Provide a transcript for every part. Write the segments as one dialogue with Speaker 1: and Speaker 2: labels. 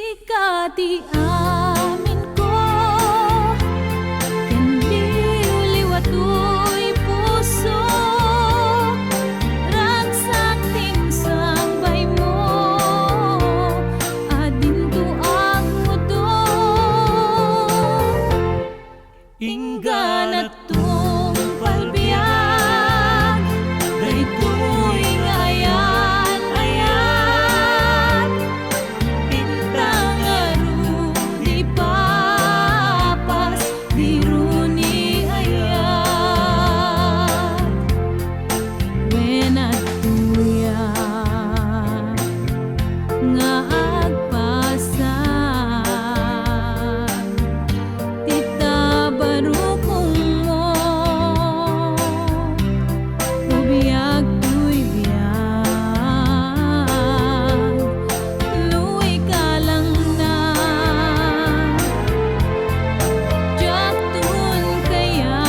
Speaker 1: Sikati amin ko, kandiw liwatoy puso, ragsak tinsambay mo, adinto ang mudo. Ingganat tong palbiyan, daytoy ngayan ayan, bintang aru di papas di runi ayan. Wenat tuyan nga agpasan, tita barukong mo, ubiyag tuy biyag, luwi ka lang na, jatun kaya,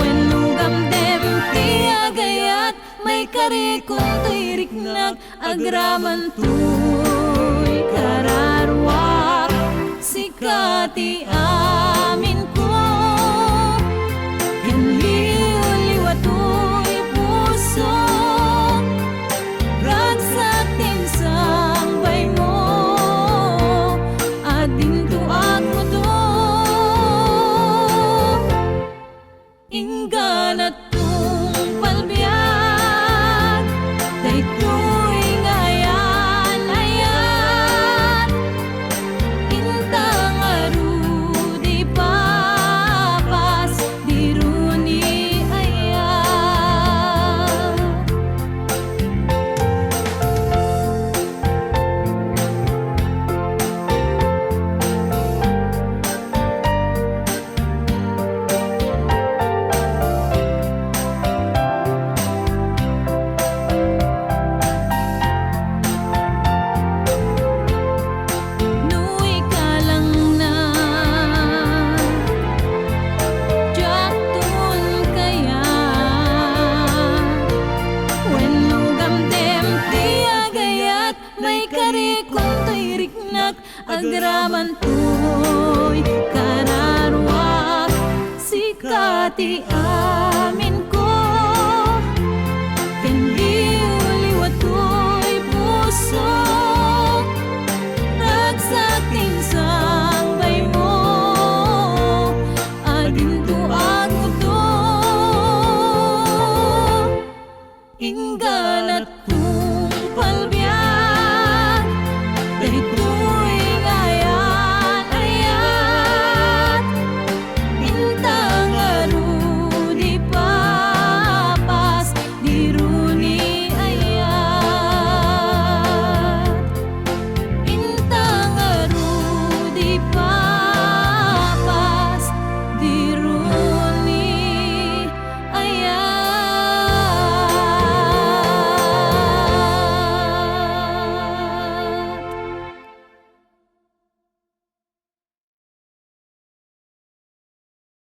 Speaker 1: when lugam dem tiagayat, may karikong tuy riknag, agraman tuy kararwak. Sikati amin ko, kanliw liwatoy puso, ragsak tinsambay mo, adinto ang mudo. Ingganat tong palbiyan, daytoy ngayan ayan, intang aru di papas di runi ayan. Nuwi ka lang na, jatun kaya, when lugam dem tiagayat, may karikong tuy riknag, agraman tuy kararwak. Sikati amin ko, kandiw liwatoy puso, ragsak tinsambay mo, adinto ang mudo. Ingganat tong palbiyan,